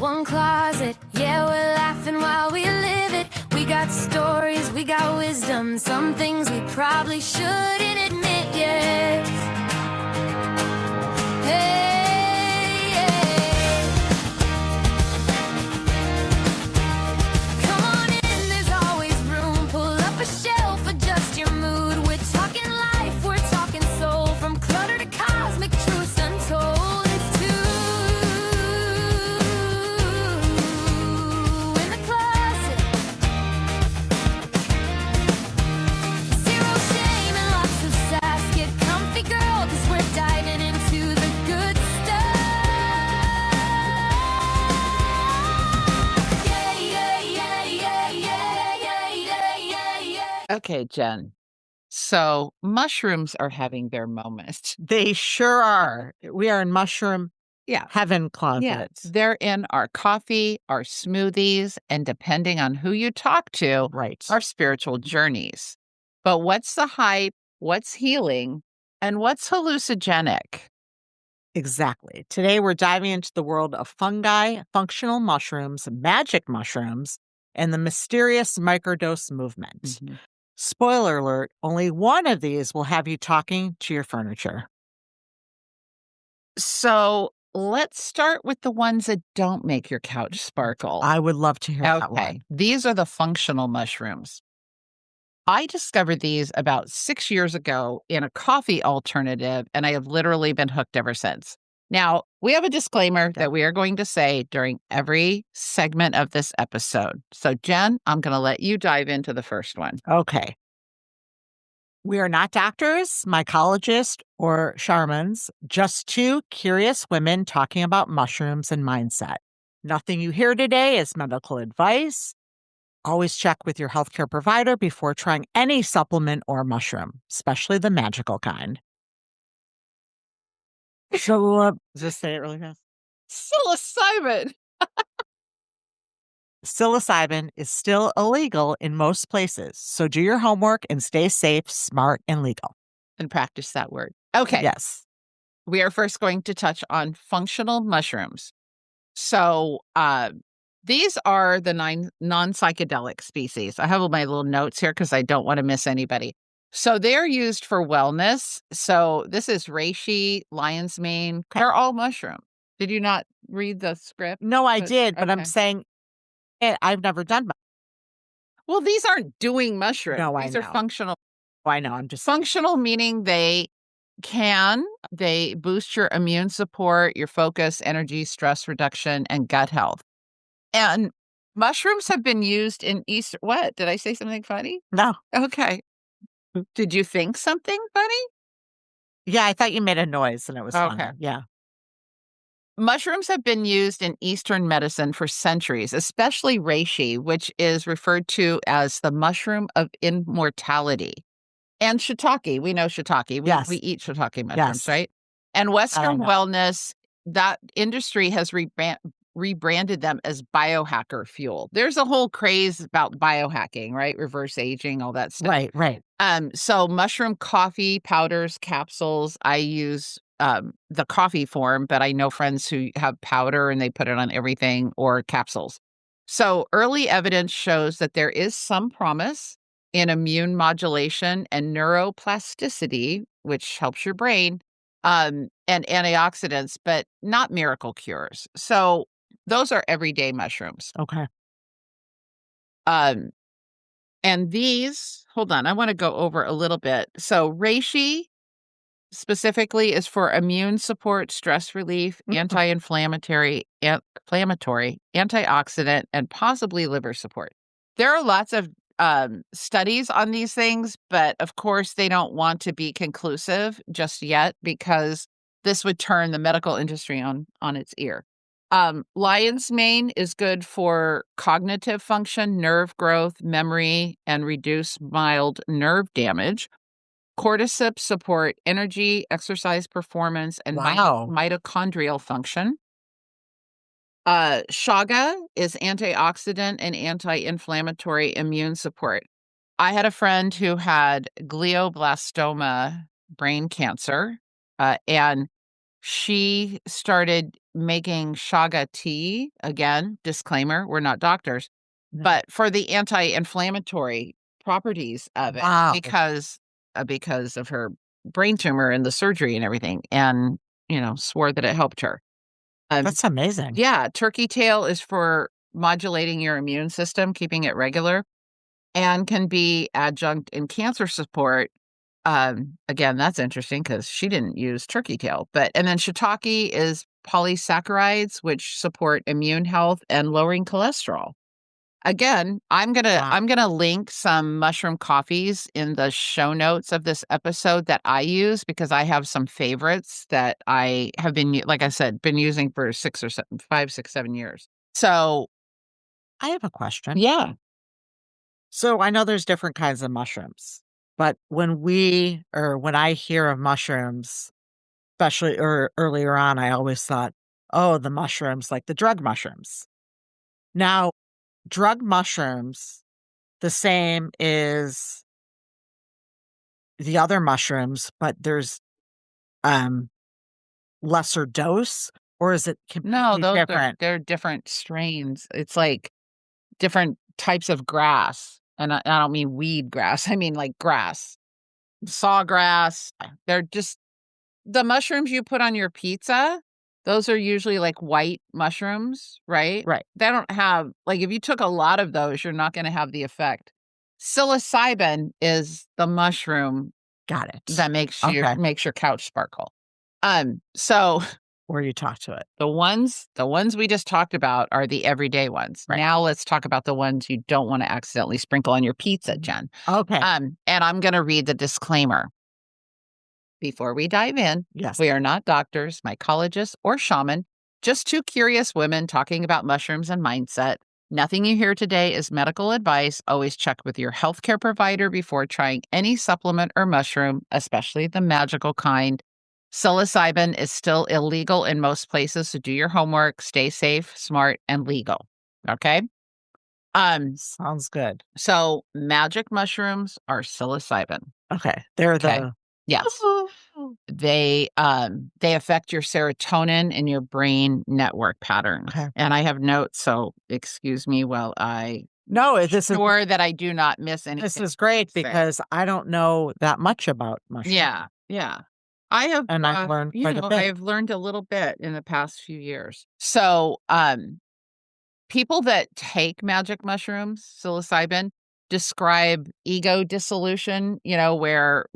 one closet. Yeah, we're laughing while we live it. We got stories, we got wisdom, some things we probably shouldn't admit yet. Hey, yeah. Come on in, there's always room. Pull up a shelf, adjust your mood. We're talking life, we're talking soul. From clutter to cosmic truths untold. It's two in the closet. Zero shame and lots of sass. Get comfy, girl, 'cause we're diving into the good stuff. Yeah, yeah, yeah, yeah, yeah, yeah, yeah, yeah, yeah. Okay, Jen. So mushrooms are having their moment. They sure are. We are in mushroom Yeah. heaven Yeah. closets. They're in our coffee, our smoothies, and depending on who you talk to, Right. our spiritual journeys. But what's the hype? What's healing? And what's hallucinogenic? Exactly. Today, we're diving into the world of fungi, functional mushrooms, magic mushrooms, and the mysterious microdose movement. Mhm. Spoiler alert, only one of these will have you talking to your furniture. So let's start with the ones that don't make your couch sparkle. I would love to hear that Okay, one. these are the functional mushrooms. I discovered these about 6 years ago in a coffee alternative, and I have literally been hooked ever since. Now, we have a disclaimer that we are going to say during every segment of this episode. So, Jen, I'm going to let you dive into the first one. Okay. We are not doctors, mycologists, or shamans, just two curious women talking about mushrooms and mindset. Nothing you hear today is medical advice. Always check with your healthcare provider before trying any supplement or mushroom, especially the magical kind. So, just say it really fast. Psilocybin. Psilocybin is still illegal in most places, so do your homework and stay safe, smart, and legal. And practice that word. Okay. Yes. We are first going to touch on functional mushrooms. So, these are the 9 non-psychedelic species. I have all my little notes here because I don't want to miss anybody. So they're used for wellness. So this is reishi, lion's mane. They're all mushroom. Did you not read the script? No, I But- did, but I'm okay. saying I've never done much. Well, these aren't doing mushroom. No, I These are know. functional. I know. I'm just Functional meaning they boost your immune support, your focus, energy, stress reduction, and gut health. And mushrooms have been used in Easter. What? Did I say something funny? no. Okay. Did you think something funny? Yeah, I thought you made a noise and it was funny. Okay. Yeah. Mushrooms have been used in Eastern medicine for centuries, especially reishi, which is referred to as the mushroom of immortality. And shiitake. We know shiitake. Yes. We eat shiitake mushrooms, Yes. right? And Western know. wellness, that industry has rebranded them as biohacker fuel. There's a whole craze about biohacking, right? Reverse aging, all that stuff. Right. So mushroom coffee powders, capsules. I use the coffee form, but I know friends who have powder and they put it on everything, or capsules. So early evidence shows that there is some promise in immune modulation and neuroplasticity, which helps your brain, and antioxidants, but not miracle cures. So those are everyday mushrooms. Okay. And these, hold on, I want to go over a little bit. So reishi specifically is for immune support, stress relief, anti-inflammatory, antioxidant, and possibly liver support. There are lots of studies on these things, but of course they don't want to be conclusive just yet because this would turn the medical industry on its ear. Lion's mane is good for cognitive function, nerve growth, memory, and reduce mild nerve damage. Cordyceps support energy, exercise performance, and Wow. mitochondrial function. Chaga is antioxidant and anti-inflammatory immune support. I had a friend who had glioblastoma brain cancer, and she started making Chaga tea. Again, disclaimer, we're not doctors, Mm. but for the anti-inflammatory properties of it Wow. because of her brain tumor and the surgery and everything, and, swore that it helped her. That's amazing. Yeah, turkey tail is for modulating your immune system, keeping it regular, and can be adjunct in cancer support. Again, that's interesting because she didn't use turkey tail, and then shiitake is polysaccharides, which support immune health and lowering cholesterol. Again, Wow. I'm gonna link some mushroom coffees in the show notes of this episode that I use because I have some favorites that I have been, like I said, been using for 5, 6, 7 years. So, I have a question. yeah. So I know there's different kinds of mushrooms, but when I hear of mushrooms, especially earlier on, I always thought, oh, the mushrooms, like the drug mushrooms. Now, drug mushrooms, the same is the other mushrooms, but there's um lesser dose, or is it No, completely different? they're different strains. It's like different types of grass, and I don't mean weed grass. I mean like grass, sawgrass. They're just the mushrooms you put on your pizza. Those are usually like white mushrooms, right? Right. They don't have like if you took a lot of those, you're not going to have the effect. Psilocybin is the mushroom Got it. that Okay. makes your couch sparkle. So Or you talk to it. the ones we just talked about are the everyday ones. Right. Now let's talk about the ones you don't want to accidentally sprinkle on your pizza, Jen. Okay. And I'm going to read the disclaimer before we dive in. Yes. We are not doctors, mycologists, or shaman, just two curious women talking about mushrooms and mindset. Nothing you hear today is medical advice. Always check with your healthcare provider before trying any supplement or mushroom, especially the magical kind. Psilocybin is still illegal in most places, so do your homework, stay safe, smart, and legal. Okay? Sounds good. So magic mushrooms are psilocybin. Okay. They're Okay. the Yes. They affect your serotonin and your brain network patterns. Okay. And I have notes, so excuse me while I No, this is sure that I do not miss anything. this is great Say. because I don't know that much about mushrooms. Yeah, yeah. I have, And I've learned quite a bit. I've learned a little bit in the past few years. So, people that take magic mushrooms, psilocybin, describe ego dissolution, where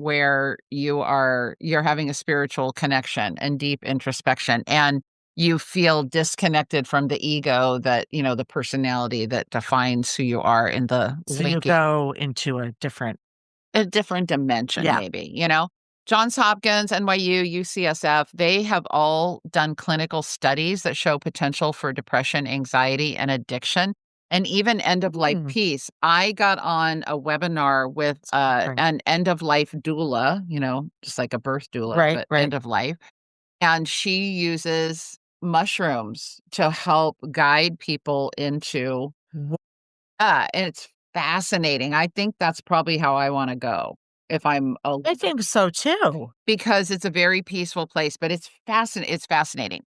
you're having a spiritual connection and deep introspection, and you feel disconnected from the ego that, the personality that defines who you are in the So you waking go into a different a different dimension, Yeah. maybe. Johns Hopkins, NYU, UCSF, they have all done clinical studies that show potential for depression, anxiety, and addiction, and even end of life Mm. peace. I got on a webinar with Right. an end of life doula, just like a birth doula, Right, but right. end of life. And she uses mushrooms to help guide people into Wh- and it's fascinating. I think that's probably how I wanna go if I'm a I think so too. because it's a very peaceful place, but it's fascinating.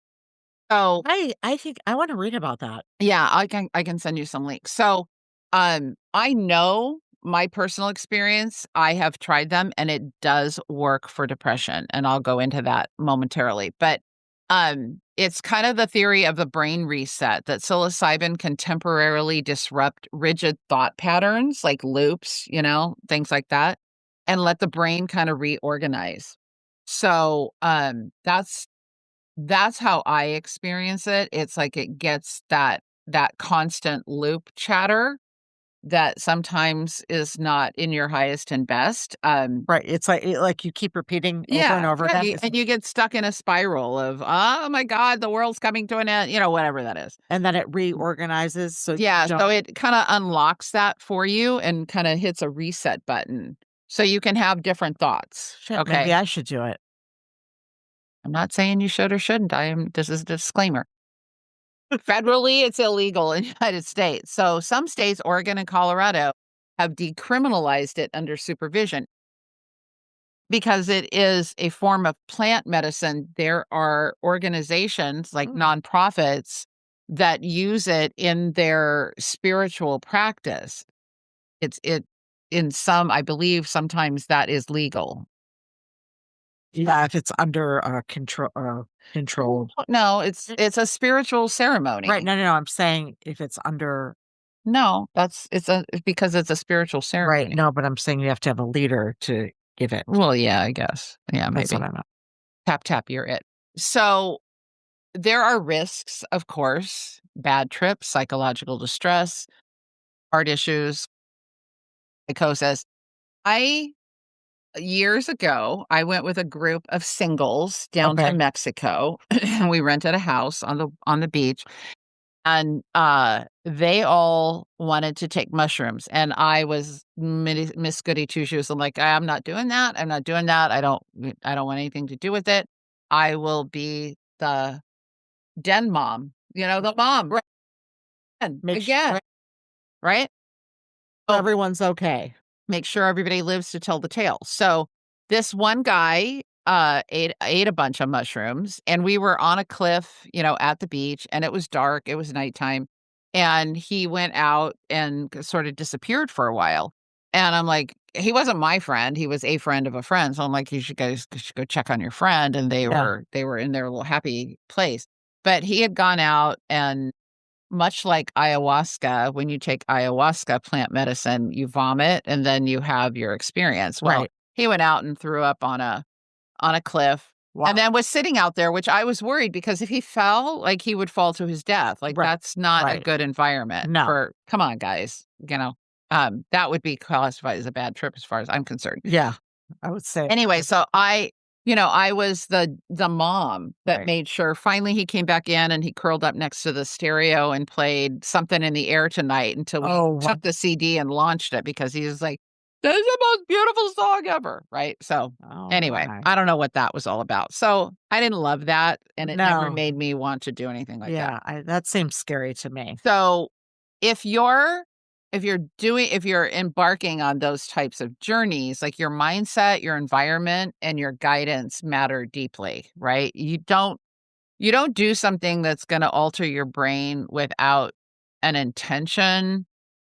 So, I think I want to read about that. yeah, I can send you some links. So, I know my personal experience, I have tried them and it does work for depression, and I'll go into that momentarily. But, it's kind of the theory of the brain reset that psilocybin can temporarily disrupt rigid thought patterns like loops, things like that, and let the brain kind of reorganize. So, that's how I experience it. It's like it gets that constant loop chatter that sometimes is not in your highest and best. Right. It's like you keep repeating over and Yeah, over again. and you get stuck in a spiral of, "Oh my god, the world's coming to an end," whatever that is. And then it reorganizes. So Yeah, you don't so it kinda unlocks that for you and kinda hits a reset button so you can have different thoughts, shit, okay? maybe I should do it. I'm not saying you should or shouldn't. This is a disclaimer. Federally, it's illegal in the United States. So some states, Oregon and Colorado, have decriminalized it under supervision. because it is a form of plant medicine, there are organizations like nonprofits that use it in their spiritual practice. It in some, I believe sometimes that is legal. Yeah, if it's under control. No, it's a spiritual ceremony. Right. No, I'm saying if it's under. No, it's because it's a spiritual ceremony. Right. No, but I'm saying you have to have a leader to give it. Well, yeah, I guess. Yeah, That's maybe. what I meant. Tap, tap, you're it. So there are risks, of course, bad trips, psychological distress, heart issues, psychosis. Years ago, I went with a group of singles down to Okay. Mexico and we rented a house on the beach. And they all wanted to take mushrooms. And I was Miss Goody Two Shoes. I'm like, I'm not doing that. I'm not doing that. I don't want anything to do with it. I will be the den mom, the mom. Right. Again, right? So everyone's okay. Make sure everybody lives to tell the tale. So this one guy ate a bunch of mushrooms, and we were on a cliff, at the beach, and it was dark. It was nighttime, and he went out and sort of disappeared for a while. And I'm like, he wasn't my friend; he was a friend of a friend. So I'm like, you should go check on your friend. And they were in their little happy place, but he had gone out and. Much like ayahuasca, when you take ayahuasca plant medicine, you vomit and then you have your experience. Well, Right. he went out and threw up on a cliff. Wow. And then was sitting out there, which I was worried because if he fell, like he would fall to his death. Like that's not a good environment for, come on, guys, that would be classified as a bad trip as far as I'm concerned. Yeah, I would say. Anyway, so I was the mom that made sure. Finally, he came back in and he curled up next to the stereo and played Something in the Air Tonight until we took the CD and launched it because he was like, "This is the most beautiful song ever," right? So anyway, I don't know what that was all about. So I didn't love that, and it never made me want to do anything like that. Yeah, that seems scary to me. So if you're embarking on those types of journeys, like your mindset, your environment, and your guidance matter deeply, right? You don't do something that's going to alter your brain without an intention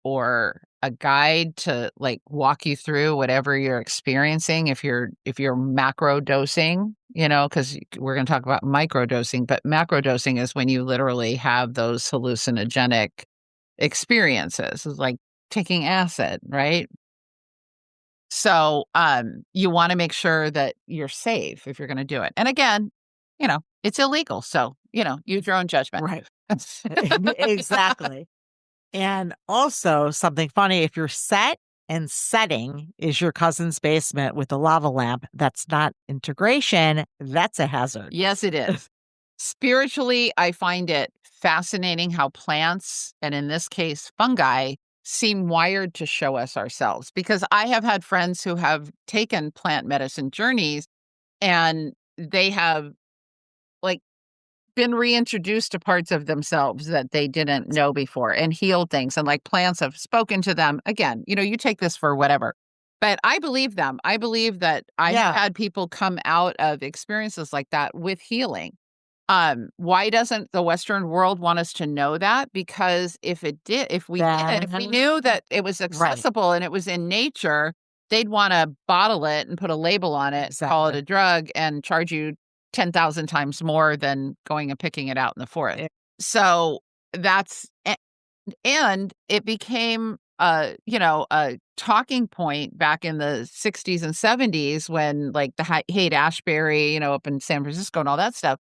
or a guide to like walk you through whatever you're experiencing. If you're macro dosing, because we're going to talk about microdosing, but macrodosing is when you literally have those hallucinogenic experiences. It's like taking acid, right? So you want to make sure that you're safe if you're going to do it. And again, it's illegal. So, use your own judgment. Right. Exactly. And also something funny, if your set and setting is your cousin's basement with a lava lamp, that's not integration, that's a hazard. Yes, it is. Spiritually, I find it fascinating how plants, and in this case, fungi, seem wired to show us ourselves. Because I have had friends who have taken plant medicine journeys and they have like been reintroduced to parts of themselves that they didn't know before and healed things. And like plants have spoken to them. Again, you take this for whatever. But I believe them. I believe that I have had people come out of experiences like that with healing. Why doesn't the Western world want us to know that? Because if we knew that it was accessible and it was in nature, they'd want to bottle it and put a label on it, call it a drug, and charge you 10,000 times more than going and picking it out in the forest. So and it became a talking point back in the 60s and 70s when like the Haight-Ashbury, up in San Francisco and all that stuff.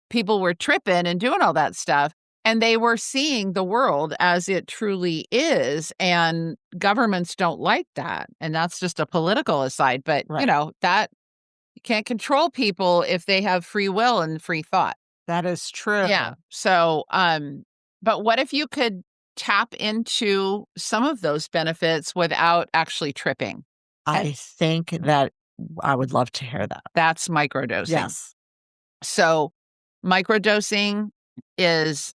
People were tripping and doing all that stuff, and they were seeing the world as it truly is, and governments don't like that. And that's just a political aside, but that you can't control people if they have free will and free thought. That is true. Yeah. So, but what if you could tap into some of those benefits without actually tripping? I think that I would love to hear that. That's microdosing. Yes. So microdosing is,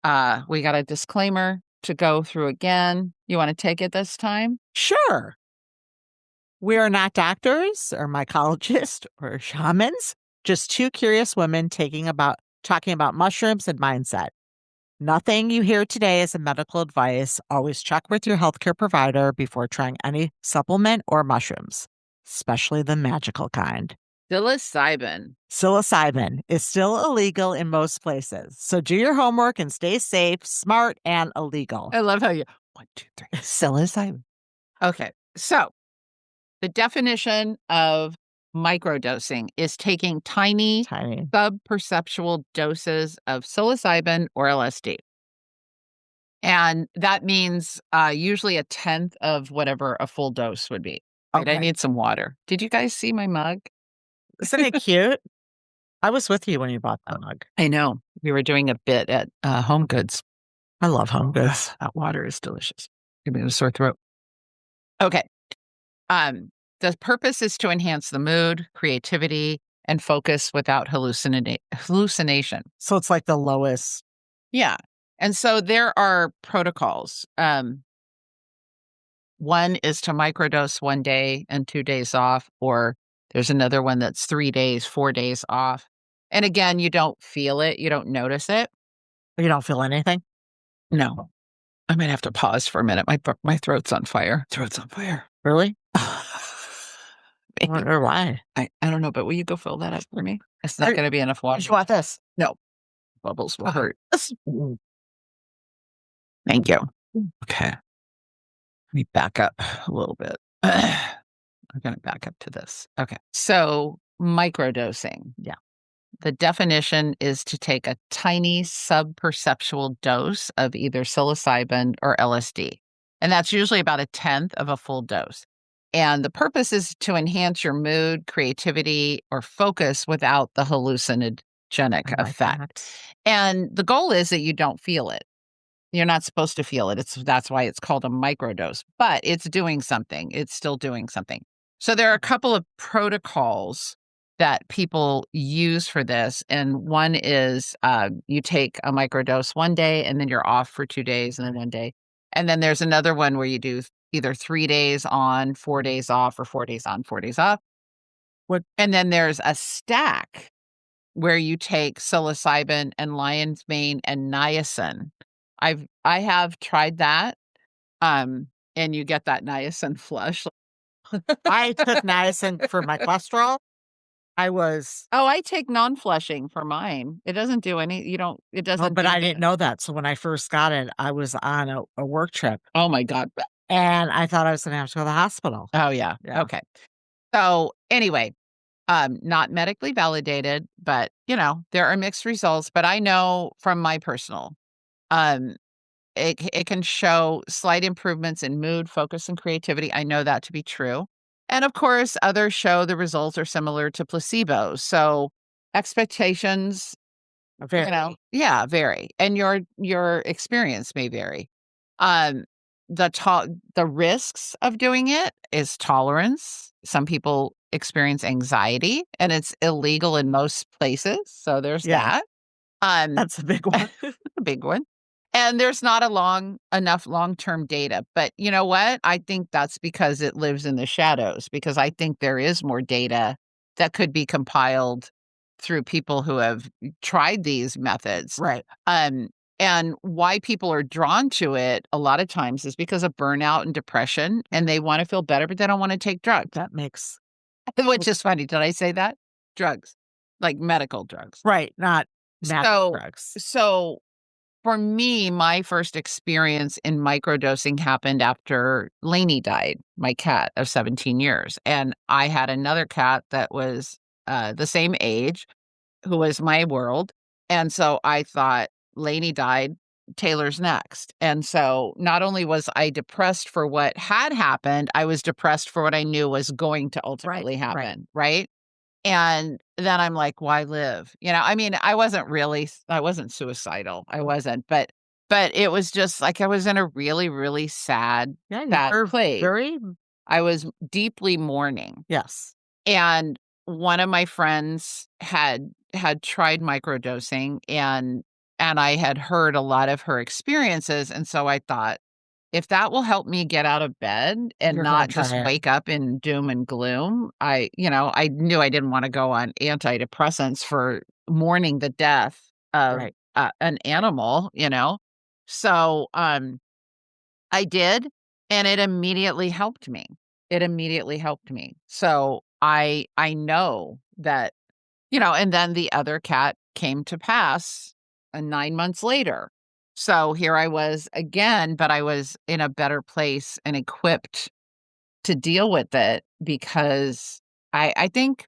we got a disclaimer to go through again. You want to take it this time? Sure. We are not doctors or mycologists or shamans, just two curious women talking about mushrooms and mindset. Nothing you hear today is a medical advice. Always check with your healthcare provider before trying any supplement or mushrooms, especially the magical kind. Psilocybin. Psilocybin is still illegal in most places, so do your homework and stay safe, smart, and illegal. I love how you 1, 2, 3. Psilocybin. Okay, so the definition of microdosing is taking tiny Tiny. subperceptual doses of psilocybin or LSD. And that means usually a tenth of whatever a full dose would be. Right, I Okay. need some water. Did you guys see my mug? Isn't it cute? I was with you when you bought that mug. I know. We were doing a bit at Home Goods. I love Home Goods. That water is delicious. Give me a sore throat. Okay. The purpose is to enhance the mood, creativity, and focus without hallucination. So it's like the lowest. Yeah. And so there are protocols. One is to microdose 1 day and 2 days off, or there's another one that's 3 days, 4 days off. And again, you don't feel it, you don't notice it. You don't feel anything? No. I might have to pause for a minute. My throat's on fire. Throat's on fire. Really? I Maybe. wonder why. I don't know, but will you go fill that up for me? It's not going to be enough water. You want this? No. Bubbles will hurt. Thank you. Okay. Let me back up a little bit. I'm going to back up to this. Okay. So, microdosing. Yeah. The definition is to take a tiny subperceptual dose of either psilocybin or LSD. And that's usually about a tenth of a full dose. And the purpose is to enhance your mood, creativity, or focus without the hallucinogenic effect. And the goal is that you don't feel it. You're not supposed to feel it. That's why it's called a microdose, but it's doing something. It's still doing something. So there are a couple of protocols that people use for this. And one is you take a microdose 1 day and then you're off for 2 days and then 1 day. And then there's another one where you do either 3 days on, 4 days off, or 4 days on, 4 days off. And then there's a stack where you take psilocybin and lion's mane and niacin. I have tried that, and you get that niacin flush. I took niacin for my cholesterol. I take non-flushing for mine. It doesn't do any, it doesn't. But I didn't know that. So when I first got it, I was on a work trip. Oh my God. And I thought I was going to have to go to the hospital. Oh yeah. Okay. So anyway, not medically validated, but there are mixed results. But I know from my personal, it can show slight improvements in mood, focus, and creativity. I know that to be true. And of course, others show the results are similar to placebo. So expectations, vary. And your experience may vary. The risks of doing it is tolerance. Some people experience anxiety, and it's illegal in most places. So there's that. That's a big one. A big one. And there's not enough long-term data. But you know what? I think that's because it lives in the shadows, because I think there is more data that could be compiled through people who have tried these methods. Right. And why people are drawn to it a lot of times is because of burnout and depression, and they want to feel better, but they don't want to take drugs. That makes... Which is funny. Did I say that? Drugs. Like medical drugs. Right. Not natural drugs. So for me, my first experience in microdosing happened after Lainey died, my cat of 17 years. And I had another cat that was the same age, who was my world. And so I thought, Lainey died, Taylor's next. And so not only was I depressed for what had happened, I was depressed for what I knew was going to ultimately happen, right? And then I'm like, why live? I wasn't suicidal. I wasn't, but it was just like I was in a really, really sad place. I was deeply mourning. Yes. And one of my friends had tried microdosing, and I had heard a lot of her experiences. And so I thought, if that will help me get out of bed and You're gonna not just try it. wake up in doom and gloom, I knew I didn't want to go on antidepressants for mourning the death of Right. an animal, So, I did, and it immediately helped me. It immediately helped me. So I know that, and then the other cat came to pass 9 months later. So here I was again, but I was in a better place and equipped to deal with it because I think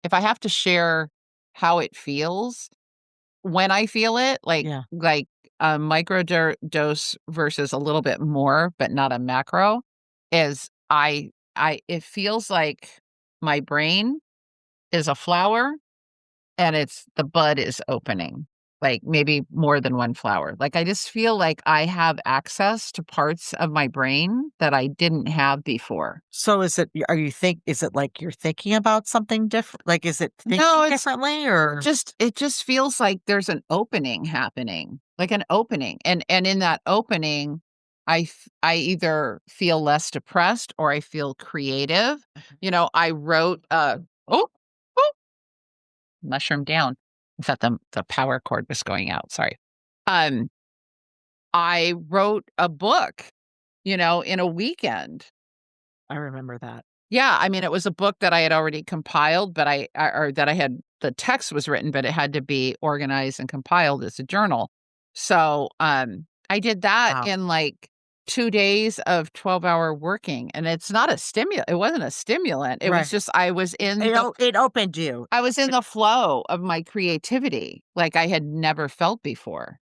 if I have to share how it feels, when I feel it, Yeah. like a dose versus a little bit more, but not a macro, is it feels like my brain is a flower and the bud is opening, like maybe more than one flower. Like I just feel like I have access to parts of my brain that I didn't have before. So is it like you're thinking about something different? Like, is it No, thinking it's differently or? it just feels like there's an opening happening, like an opening. And in that opening, I either feel less depressed or I feel creative. I wrote oh, oh, mushroom down. I thought the power cord was going out. Sorry. Um, I wrote a book, in a weekend. I remember that. Yeah, I mean, it was a book that I had already compiled, but or that I had the text was written, but it had to be organized and compiled as a journal. So, I did that Wow. in like 2 days of 12-hour working, and it's not a stimulant. It wasn't a stimulant. It was Right. just It opened you. I was in the flow of my creativity like I had never felt before.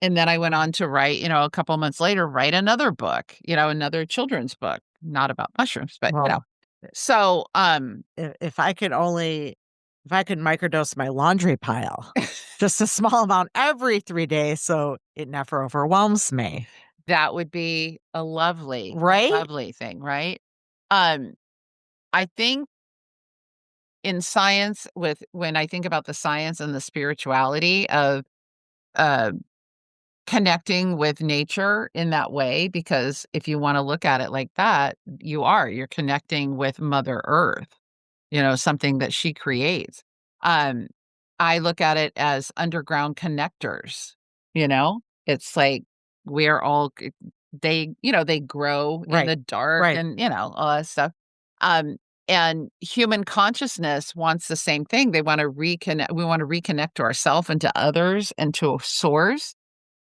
And then I went Right. on to write, a couple months later, write another book, another children's book, not about mushrooms, but Well, so, if I could microdose my laundry pile, just a small amount every 3 days so it never overwhelms me. that would be a lovely, Right? lovely thing, right? Um, I think in science when I think about the science and the spirituality of, uh, connecting with nature in that way, because if you wanna look at it like that, you're connecting with Mother Earth. Something that she creates. Um, I look at it as underground connectors, you know? It's like we're all they grow in Right. the dark Right. and, all that stuff. Um, and human consciousness wants the same thing. We wanna reconnect to ourself and to others and to a source,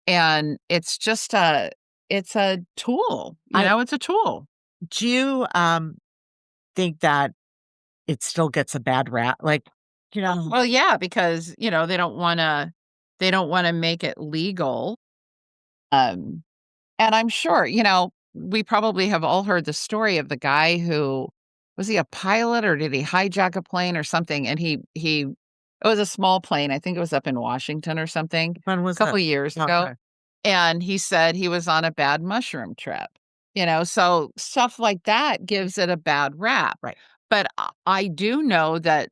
and it's a tool, I it's a tool. Do you, think that it still gets a bad rap? Like, you know. Well, yeah, because, they don't wanna make it legal. Um, and I'm sure, we probably have all heard the story of the guy who was he a pilot or did he hijack a plane or something? And he it was a small plane, I think it was up in Washington or something, When a was that? couple years ago, Okay. and he said he was on a bad mushroom trip, so stuff like that gives it a bad rap. Right. But I do know that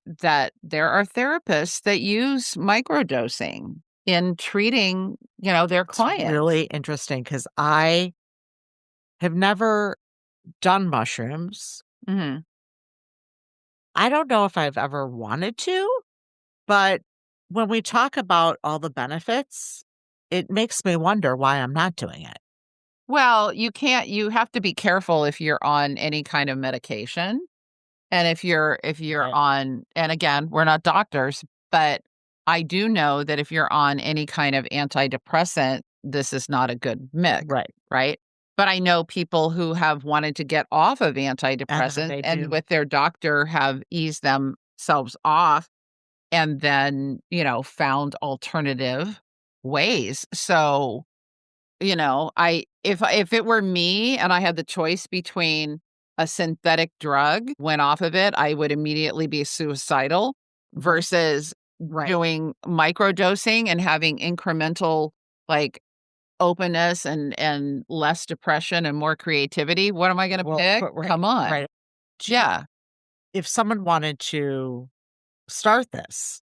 there are therapists that use microdosing in treating, their It's clients. really interesting because I have never done mushrooms. Mhm. I don't know if I've ever wanted to, but when we talk about all the benefits, it makes me wonder why I'm not doing it. Well, you have to be careful if you're on any kind of medication, and if you're Right. on, and again, we're not doctors, but I do know that if you're on any kind of antidepressant, this is not a good mix, Right. right? But I know people who have wanted to get off of And then antidepressants they and do. with their doctor have eased themselves off and then, found alternative ways. So, I if it were me and I had the choice between a synthetic drug, went off of it, I would immediately be suicidal versus Right. doing microdosing and having incremental, like, openness and less depression and more creativity. What am I gonna Well, pick? but right. Come on. Right. Do you, Yeah. if someone wanted to start this,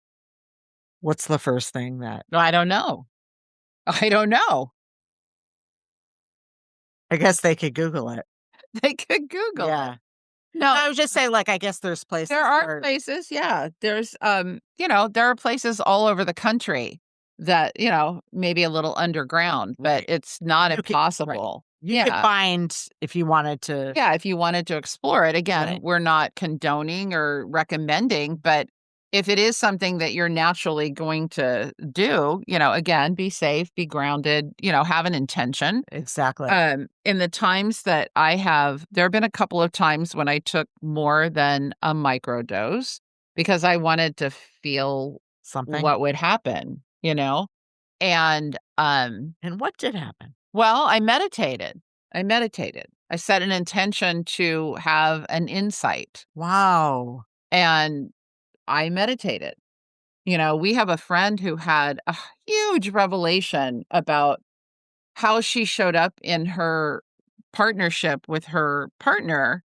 what's the first thing that No, I don't know. I don't know. I guess they could Google it. They could Google Yeah. it. No, I was just saying, like, I guess there's places there are where places, yeah. There's, there are places all over the country that, maybe a little underground, but Right. it's not You could- right. impossible. you could Yeah. find if you wanted to. Yeah, if you wanted to explore it. Again, Right. we're not condoning or recommending, but if it is something that you're naturally going to do, again, be safe, be grounded, have an intention. Exactly. In the times that there have been a couple of times when I took more than a microdose because I wanted to feel Something. what would happen, and, And what did happen? well, I meditated. I set an intention to have an insight, Wow. and I meditated. We have a friend who had a huge revelation about how she showed up in her partnership with her partner,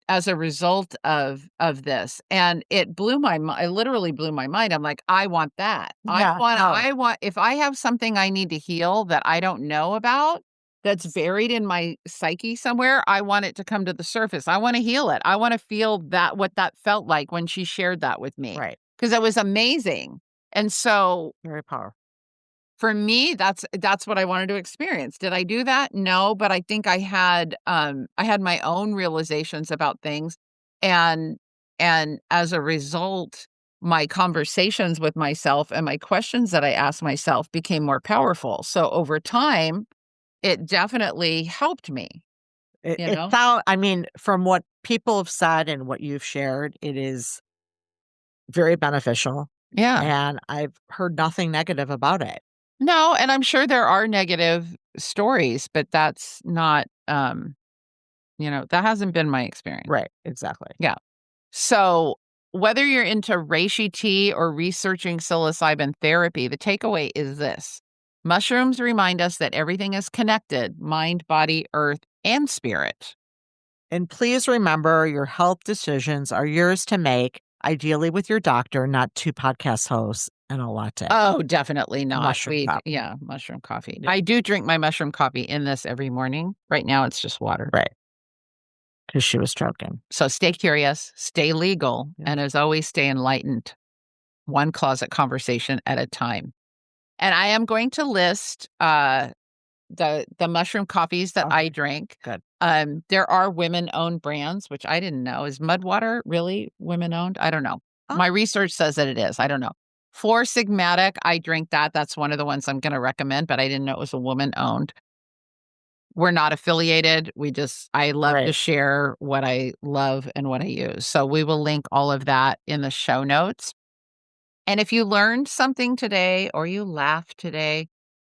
as a result of this, and it literally blew my mind. I'm like, "I want that. Yeah. No. I want if I have something I need to heal that I don't know about, that's buried in my psyche somewhere, I want it to come to the surface. I wanna heal it. I wanna feel what that felt like when she shared that with me, Right. because it was amazing, and so Very powerful. for me, that's what I wanted to experience. Did I do that? No, but I think I had my own realizations about things, and as a result, my conversations with myself and my questions that I asked myself became more powerful. So over time, it definitely helped me, It, you it know? sound. I mean, from what people have said and what you've shared, it is very beneficial, Yeah. and I've heard nothing negative about it. No, and I'm sure there are negative stories, but that's not, that hasn't been my experience. Right. Exactly. Yeah. So, whether you're into reishi tea or researching psilocybin therapy, the takeaway is this: mushrooms remind us that everything is connected: mind, body, earth, and spirit. And please remember, your health decisions are yours to make, ideally with your doctor, not two podcast hosts and a latte. Oh, definitely not. Mushroom coffee. Yeah, mushroom coffee. I do drink my mushroom coffee in this every morning. Right now, it's just water. Right. Because she was joking. So stay curious, stay legal, Yeah. and as always, stay enlightened. One closet conversation at a time. And I am going to list the mushroom coffees that I drink. Good. There are women-owned brands, which I didn't know. Is Mudwater really women-owned? I don't know. Oh. My research says that it is. I don't know. Four Sigmatic, I drink that. That's one of the ones I'm going to recommend, but I didn't know it was a woman-owned. We're not affiliated. I love to Right. share what I love and what I use. So we will link all of that in the show notes. And if you learned something today or you laughed today,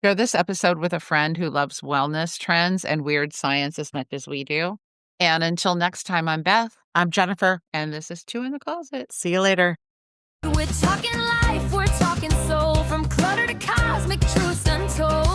share this episode with a friend who loves wellness trends and weird science as much as we do. And until next time, I'm Beth, I'm Jennifer. and this is Two in the Closet. See you later. We're talking life, we're talking soul, from clutter to cosmic truths untold.